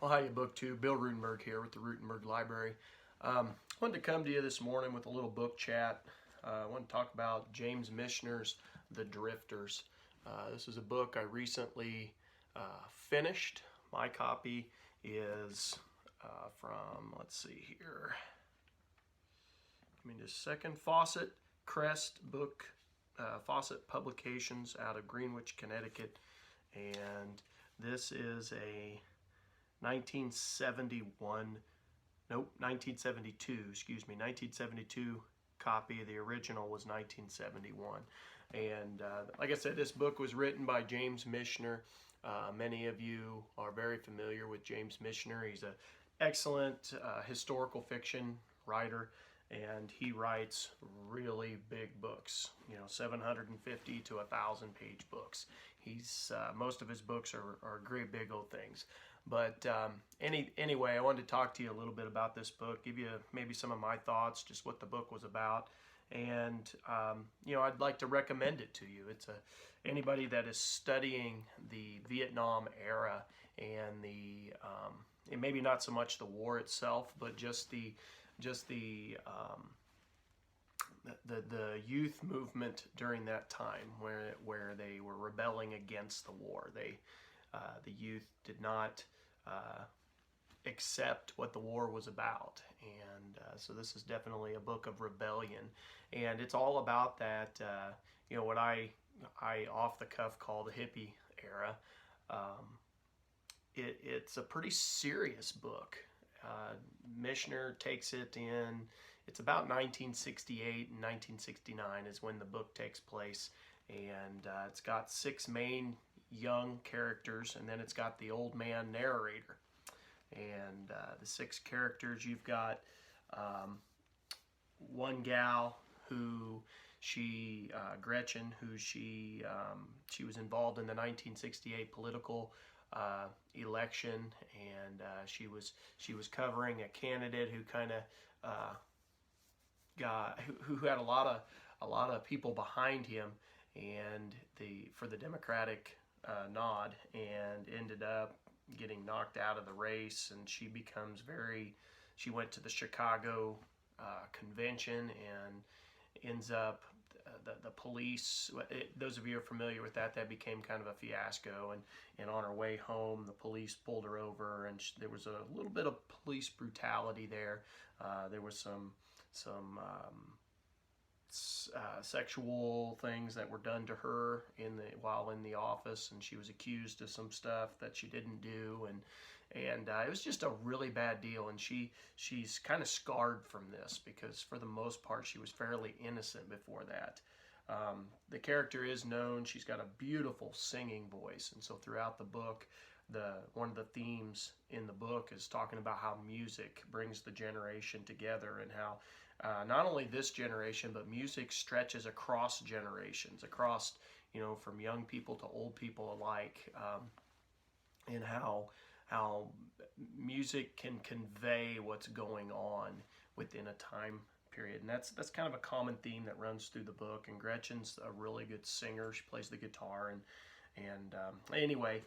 Well, hi, BookTube. Bill Ruttenberg here with the Ruttenberg Library. I wanted to come to you this morning with a little book chat. I want to talk about James Michener's The Drifters. This is a book I recently finished. My copy is from, let's see here, give me just a second, Fawcett Crest Book, Fawcett Publications out of Greenwich, Connecticut. And this is a 1972 copy. The original was 1971. And like I said, this book was written by James Michener. Many of you are very familiar with James Michener. He's an excellent historical fiction writer, and he writes really big books, 750 to 1,000 page books. Most of his books are great big old things. But anyway, I wanted to talk to you a little bit about this book, give you maybe some of my thoughts, just what the book was about, and I'd like to recommend it to you. It's anybody that is studying the Vietnam era and and maybe not so much the war itself, but just the youth movement during that time, where they were rebelling against the war. The youth did not accept what the war was about, and so this is definitely a book of rebellion, and it's all about that. What I off the cuff call the hippie era. It's a pretty serious book. Michener takes it in. It's about 1968 and 1969 is when the book takes place, and it's got 6 main young characters, and then it's got the old man narrator. And the 6 characters, you've got one gal who Gretchen, who she was involved in the 1968 political election, and she was covering a candidate who kind of who had a lot of people behind him, and for the Democratic nod, and ended up getting knocked out of the race. And she went to the Chicago convention and ends up the police. Those of you who are familiar with that became kind of a fiasco, and on her way home the police pulled her over, and there was a little bit of police brutality there. There was some sexual things that were done to her while in the office, and she was accused of some stuff that she didn't do, and it was just a really bad deal. And she's kind of scarred from this, because for the most part she was fairly innocent before that. The character is known. She's got a beautiful singing voice, and so throughout the book, one of the themes in the book is talking about how music brings the generation together, and how not only this generation, but music stretches across generations, across, from young people to old people alike, and how music can convey what's going on within a time period. And that's kind of a common theme that runs through the book. And Gretchen's a really good singer. She plays the guitar, and anyway,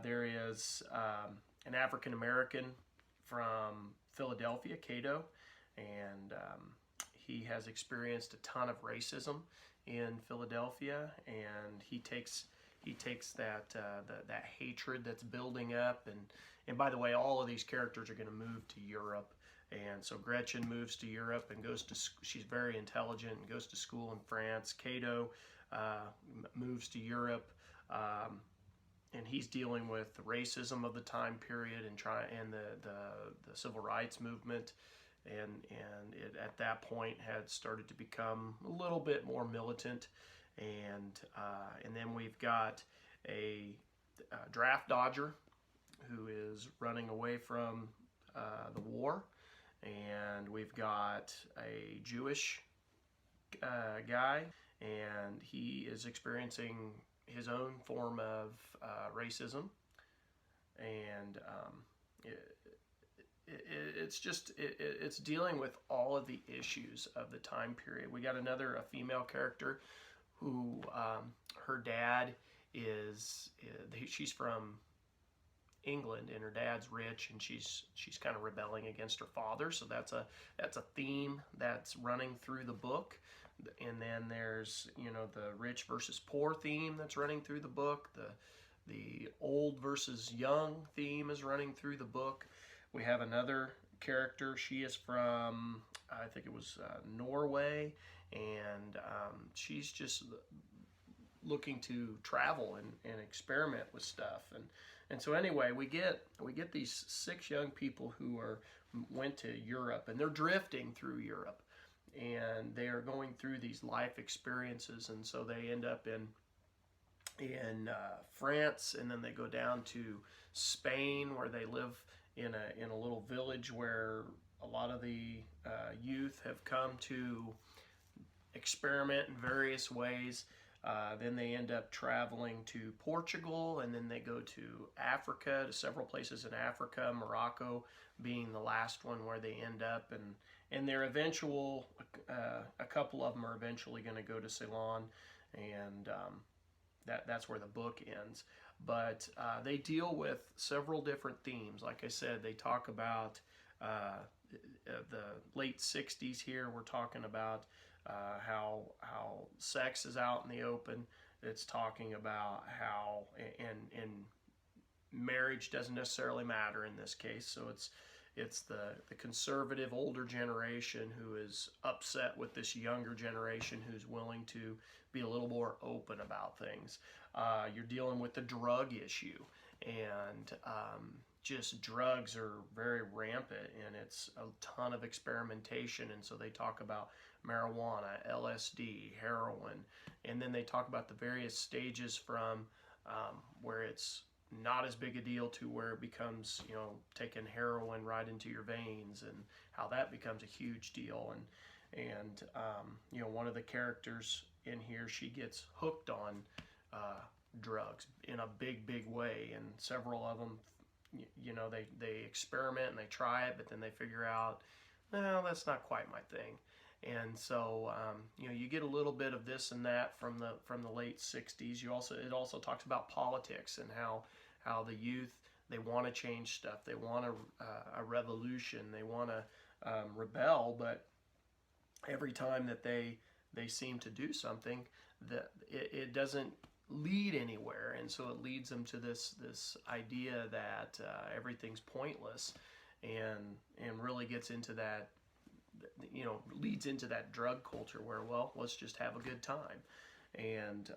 there is an African American from Philadelphia, Cato, and he has experienced a ton of racism in Philadelphia, and he takes that that hatred that's building up, and by the way, all of these characters are going to move to Europe. And so Gretchen moves to Europe and she's very intelligent and goes to school in France. Cato moves to Europe, and he's dealing with the racism of the time period, and the civil rights movement, and it at that point had started to become a little bit more militant, and then we've got a draft dodger who is running away from the war, and we've got a Jewish guy, and he is experiencing his own form of racism, and it's dealing with all of the issues of the time period. We got a female character who her dad she's from England, and her dad's rich, and she's kind of rebelling against her father. So that's a theme that's running through the book. And then there's, you know, the rich versus poor theme that's running through the book. The old versus young theme is running through the book. We have another character. She is from, I think it was Norway, and she's just looking to travel and experiment with stuff. And so anyway, we get these 6 young people who went to Europe, and they're drifting through Europe, and they are going through these life experiences, and so they end up in France, and then they go down to Spain, where they live in a little village where a lot of the youth have come to experiment in various ways. Then they end up traveling to Portugal, and then they go to Africa, to several places in Africa, Morocco being the last one where they end up, and they're eventual, a couple of them are eventually going to go to Ceylon, and that's where the book ends. But they deal with several different themes. Like I said, they talk about the late 60s here. We're talking about how sex is out in the open. It's talking about how and marriage doesn't necessarily matter in this case. So it's the conservative older generation who is upset with this younger generation who's willing to be a little more open about things. You're dealing with the drug issue, and just drugs are very rampant, and it's a ton of experimentation. And so they talk about marijuana, LSD, heroin, and then they talk about the various stages from where it's not as big a deal to where it becomes, you know, taking heroin right into your veins, and how that becomes a huge deal. And you know, one of the characters in here, she gets hooked on drugs in a big way, and several of them, you know, they experiment and they try it, but then they figure out, no, that's not quite my thing. And so you know, you get a little bit of this and that from the late 60s. It also talks about politics and how the youth, they want to change stuff, they want a revolution, they want to rebel, but every time that they seem to do something, that it doesn't lead anywhere, and so it leads them to this idea that everything's pointless, and really gets into that, you know, leads into that drug culture where, well, let's just have a good time. And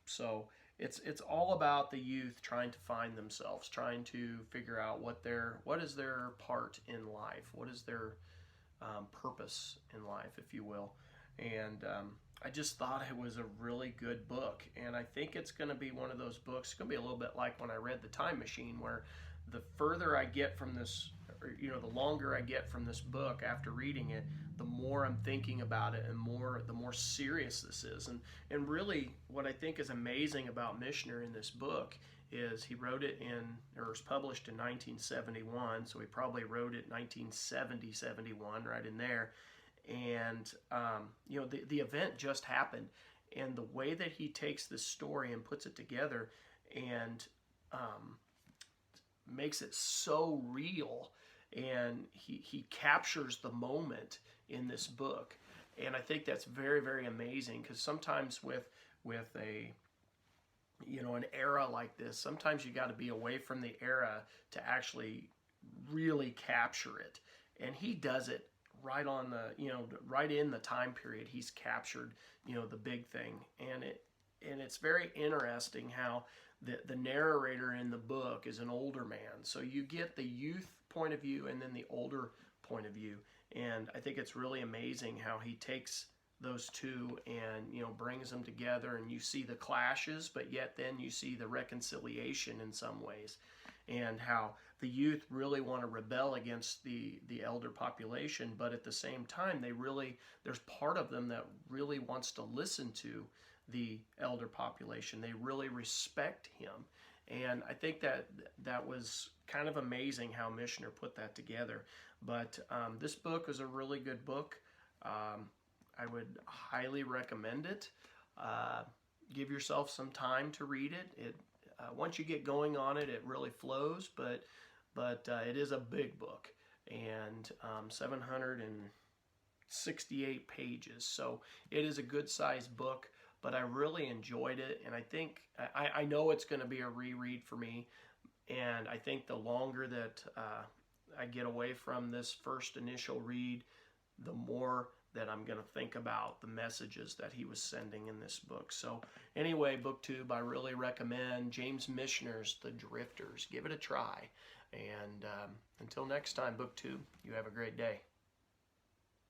so it's all about the youth trying to find themselves, trying to figure out what is their part in life, what is their purpose in life, if you will. And I just thought it was a really good book, and I think it's going to be one of those books. It's going to be a little bit like when I read The Time Machine, where the further I get from this, or, you know, the longer I get from this book after reading it, the more I'm thinking about it, and the more serious this is. And really, what I think is amazing about Michener in this book is he wrote it or was published in 1971, so he probably wrote it 1970, 71, right in there. And you know, the event just happened, and the way that he takes this story and puts it together and makes it so real, and he captures the moment in this book. And I think that's very, very amazing, because sometimes with a, you know, an era like this, sometimes you got to be away from the era to actually really capture it. And he does it right on the, you know, right in the time period. He's captured, you know, the big thing. And it's very interesting how the narrator in the book is an older man. So you get the youth point of view and then the older point of view. And I think it's really amazing how he takes those two and, you know, brings them together, and you see the clashes, but yet then you see the reconciliation in some ways, and how the youth really want to rebel against the elder population, but at the same time, there's part of them that really wants to listen to the elder population. They really respect him. And I think that was kind of amazing how Michener put that together. But this book is a really good book. I would highly recommend it. Give yourself some time to read it. once you get going on it, it really flows. But it is a big book, and 768 pages. So it is a good sized book, but I really enjoyed it, and I think I know it's going to be a reread for me. And I think the longer that I get away from this first initial read, the more that I'm going to think about the messages that he was sending in this book. So anyway, BookTube, I really recommend James Michener's The Drifters. Give it a try. And until next time, BookTube, you have a great day.